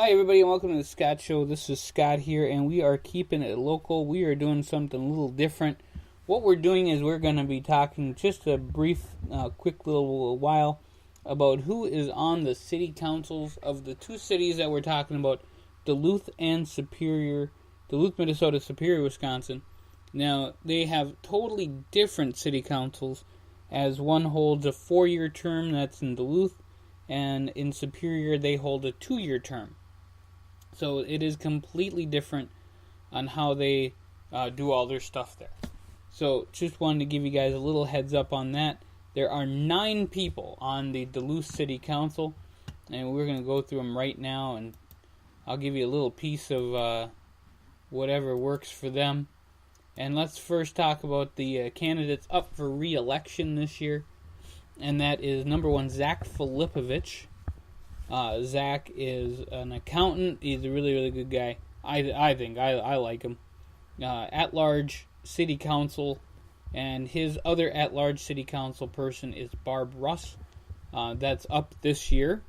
Hi everybody and welcome to the Scott Show. This is Scott here and we are keeping it local. We are doing something a little different. What we're doing is we're going to be talking just a brief, quick little while about who is on the city councils of the two cities that we're talking about, Duluth and Superior, Duluth, Minnesota, Superior, Wisconsin. Now, they have totally different city councils, as one holds a 4-year term, that's in Duluth, and in Superior they hold a 2-year term. So it is completely different on how they do all their stuff there. So just wanted to give you guys a little heads up on that. There are 9 people on the Duluth City Council, and we're going to go through them right now, and I'll give you a little piece of whatever works for them. And let's first talk about the candidates up for re-election this year, and that is number 1, Zach Filipovich. Zach is an accountant. He's a really, really good guy. I think. I like him. At-large city council, and his other at-large city council person is Barb Russ. That's up this year.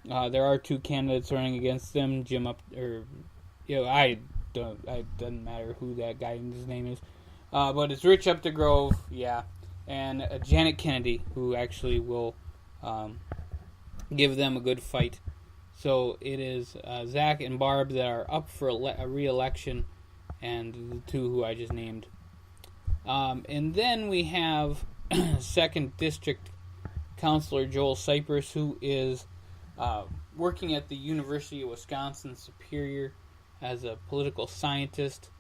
There are 2 candidates running against them. It doesn't matter who that guy's name is. But it's Rich Updegrove, yeah, and Janet Kennedy, who actually will give them a good fight. So it is Zach and Barb that are up for a re-election, and the 2 who I just named. And then we have 2nd District Councilor Joel Cypress, who is working at the University of Wisconsin Superior as a political scientist.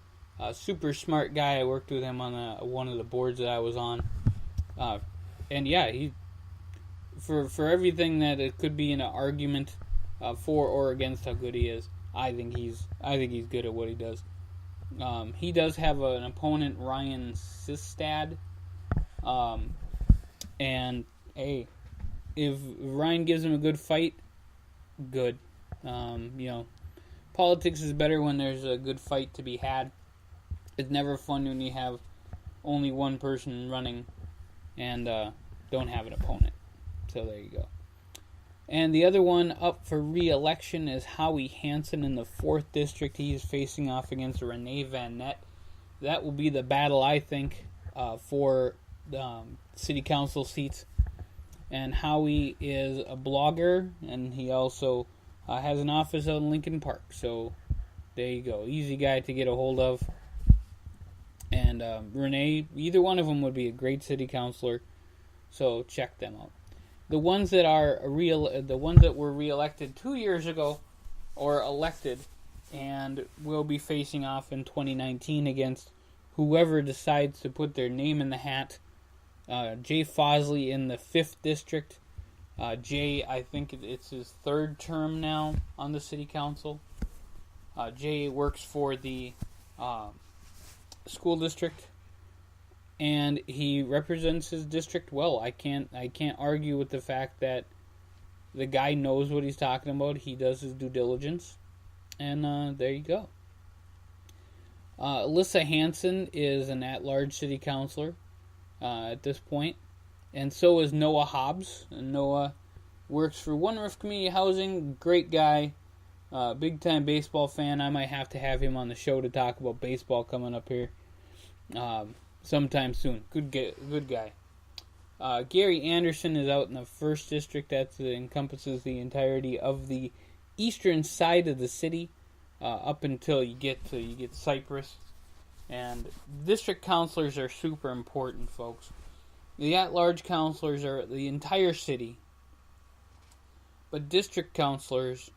Super smart guy. I worked with him on one of the boards that I was on. And yeah, he for everything that it could be in an argument for or against how good he is, I think he's good at what he does. He does have an opponent, Ryan Sistad, and hey, if Ryan gives him a good fight, good. Politics is better when there's a good fight to be had. It's never fun when you have only one person running and don't have an opponent. So there you go. And the other one up for re-election is Howie Hansen in the 4th District. He is facing off against Renee Van Nett. That will be the battle, I think, for the city council seats. And Howie is a blogger, and he also has an office out in Lincoln Park. So there you go. Easy guy to get a hold of. And Renee, either one of them would be a great city councilor. So check them out. The ones that were re-elected 2 years ago, or elected, and will be facing off in 2019 against whoever decides to put their name in the hat. Jay Fosley in the 5th District. Jay, I think it's his 3rd term now on the city council. Jay works for the school district, and he represents his district well. I can't argue with the fact that the guy knows what he's talking about. He does his due diligence, and there you go. Alyssa Hansen is an at-large city councilor at this point, and so is Noah Hobbs. And Noah works for One Roof Community Housing. Great guy, big-time baseball fan. I might have to have him on the show to talk about baseball coming up here sometime soon. Good guy. Gary Anderson is out in the 1st District. That encompasses the entirety of the eastern side of the city, up until you get Cypress. And district councilors are super important, folks. The at-large councilors are the entire city, but district councilors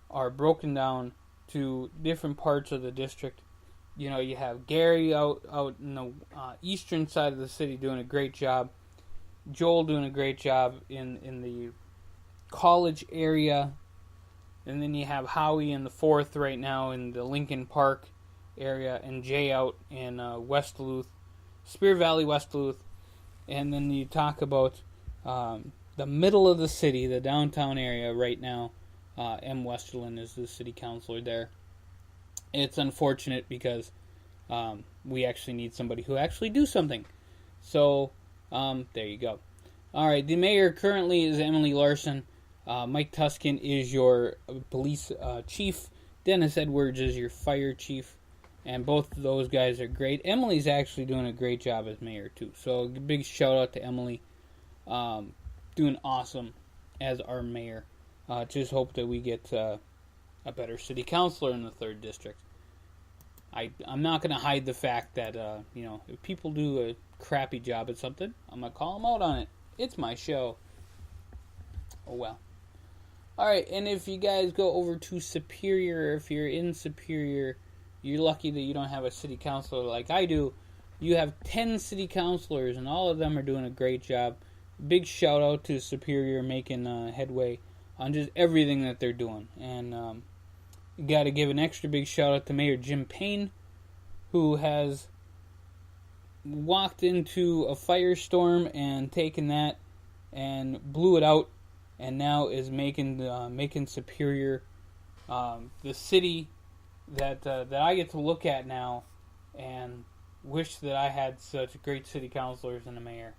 are broken down to different parts of the district. You know, you have Gary out in the eastern side of the city doing a great job. Joel doing a great job in the college area. And then you have Howie in the 4th right now in the Lincoln Park area. And Jay out in West Duluth, Spear Valley, West Duluth. And then you talk about the middle of the city, the downtown area right now. M. Westerlund is the city councilor there. It's unfortunate because we actually need somebody who actually do something. So there you go. All right, the mayor currently is Emily Larson. Mike Tuskin is your police chief. Dennis Edwards is your fire chief. And both of those guys are great. Emily's actually doing a great job as mayor, too. So, big shout out to Emily. Doing awesome as our mayor. Just hope that we get a better city councilor in the 3rd district. I'm not going to hide the fact that, if people do a crappy job at something, I'm going to call them out on it. It's my show. Oh, well. Alright, and if you guys go over to Superior, if you're in Superior, you're lucky that you don't have a city councilor like I do. You have 10 city councilors, and all of them are doing a great job. Big shout out to Superior making headway on just everything that they're doing. And you got to give an extra big shout out to Mayor Jim Payne, who has walked into a firestorm and taken that and blew it out, and now is making Superior the city that I get to look at now, and wish that I had such great city councilors and a mayor.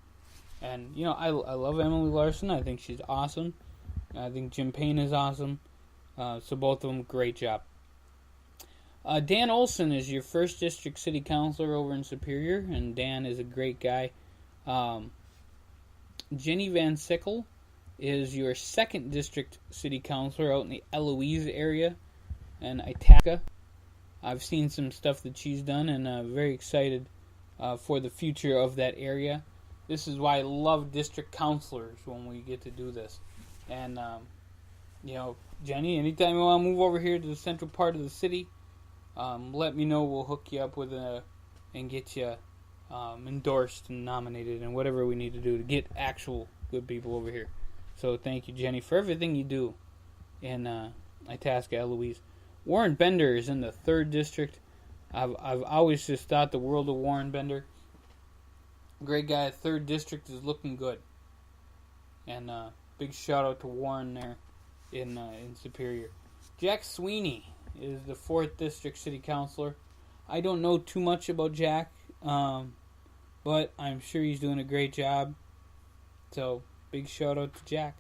And I love Emily Larson. I think she's awesome. I think Jim Payne is awesome. So both of them, great job. Dan Olson is your 1st district city councilor over in Superior, and Dan is a great guy. Jenny Van Sickle is your 2nd district city councilor out in the Eloise area and Itasca. I've seen some stuff that she's done, and very excited for the future of that area. This is why I love district councilors when we get to do this. And, Jenny, anytime you want to move over here to the central part of the city, let me know. We'll hook you up with and get you endorsed and nominated and whatever we need to do to get actual good people over here. So thank you, Jenny, for everything you do in Itasca, Eloise. Warren Bender is in the 3rd district. I've always just thought the world of Warren Bender. Great guy. 3rd district is looking good. And big shout out to Warren there in Superior. Jack Sweeney is the 4th district city councilor. I don't know too much about Jack, but I'm sure he's doing a great job. So big shout out to Jack.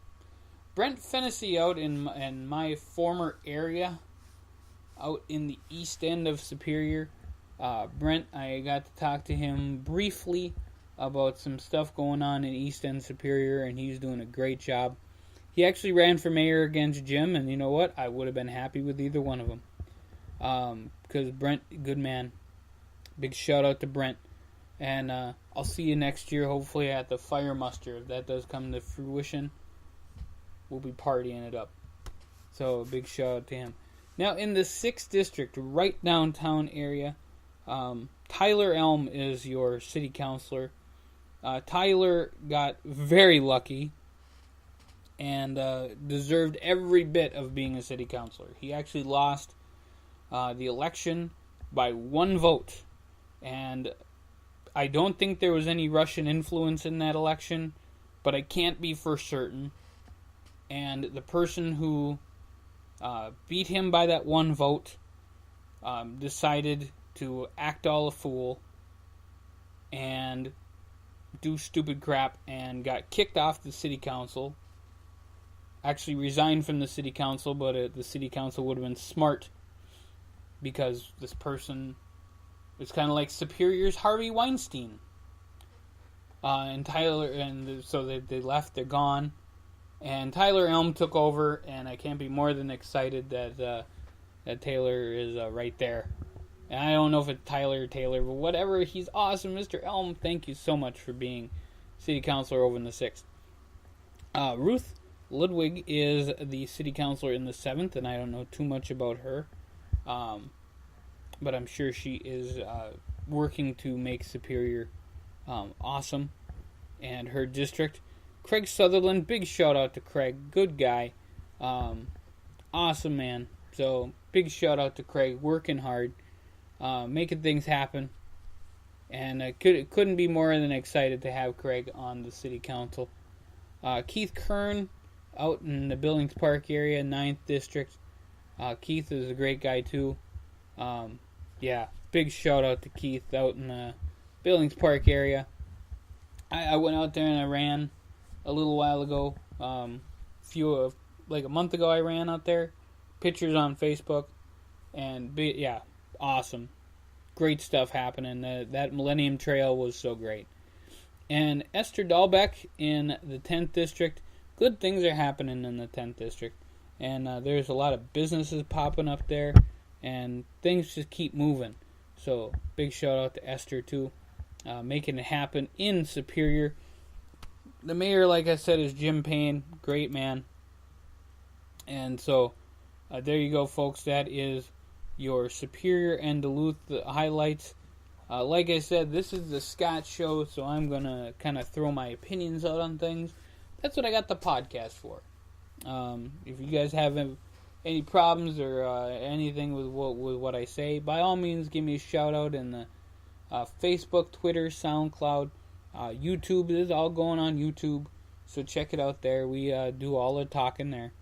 Brent Fennessy out in my former area, out in the east end of Superior. Brent, I got to talk to him briefly about some stuff going on in East End Superior, and he's doing a great job. He actually ran for mayor against Jim, and you know what? I would have been happy with either one of them. Because Brent, good man. Big shout out to Brent. And I'll see you next year, hopefully at the fire muster. If that does come to fruition, we'll be partying it up. So a big shout out to him. Now in the 6th district, right downtown area, Tyler Elm is your city councilor. Tyler got very lucky and deserved every bit of being a city councilor. He actually lost the election by 1 vote. And I don't think there was any Russian influence in that election, but I can't be for certain. And the person who beat him by that 1 vote decided to act all a fool and do stupid crap and got kicked off the city council. Actually resigned from the city council, but the city council would have been smart because this person is kind of like Superior's Harvey Weinstein. And Tyler, and so they left, they're gone. And Tyler Elm took over, and I can't be more than excited that Taylor is right there. And I don't know if it's Tyler or Taylor, but whatever, he's awesome. Mr. Elm, thank you so much for being city councilor over in the 6th. Ruth Ludwig is the city councilor in the 7th, and I don't know too much about her. But I'm sure she is working to make Superior awesome. And her district, Craig Sutherland, big shout out to Craig, good guy, awesome man. So big shout out to Craig, working hard, making things happen, and I couldn't be more than excited to have Craig on the city council. Keith Kern out in the Billings Park area, 9th district. Keith is a great guy too. Yeah, big shout out to Keith out in the Billings Park area. I went out there and I ran a little while ago. like a month ago I ran out there. Pictures on Facebook. And, yeah, awesome. Great stuff happening. That Millennium Trail was so great. And Esther Dahlbeck in the 10th District. Good things are happening in the 10th District. And there's a lot of businesses popping up there. And things just keep moving. So, big shout out to Esther, too. Making it happen in Superior. The mayor, like I said, is Jim Payne. Great man. And so, there you go, folks. That is your Superior and Duluth highlights. Like I said, this is the Scott Show, so I'm going to kind of throw my opinions out on things. That's what I got the podcast for. If you guys have any problems or anything with what I say, by all means, give me a shout out in the Facebook, Twitter, SoundCloud, YouTube. This is all going on YouTube, so check it out there. We do all the talking there.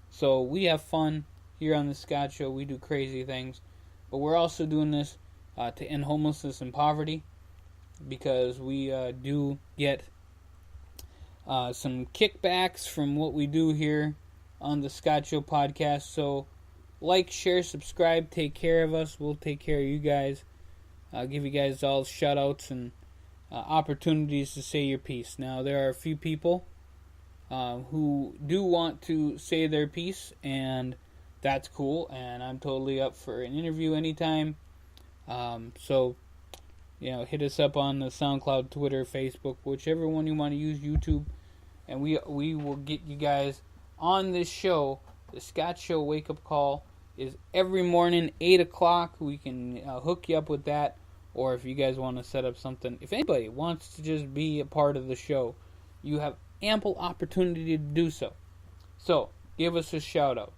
So we have fun here on the Scott Show. We do crazy things, but we're also doing this to end homelessness and poverty, because we do get some kickbacks from what we do here on the Scott Show podcast. So like, share, subscribe, take care of us. We'll take care of you guys. I'll give you guys all shout outs and opportunities to say your piece. Now, there are a few people who do want to say their piece, and that's cool, and I'm totally up for an interview anytime. So, hit us up on the SoundCloud, Twitter, Facebook, whichever one you want to use, YouTube, and we will get you guys on this show. The Scott Show Wake Up Call is every morning, 8 o'clock. We can hook you up with that, or if you guys want to set up something, if anybody wants to just be a part of the show, you have ample opportunity to do so. So, give us a shout out.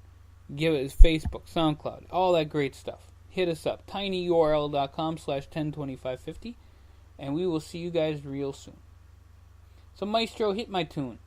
Give us Facebook, SoundCloud, all that great stuff. Hit us up, tinyurl.com/102550, and we will see you guys real soon. So, Maestro, hit my tune.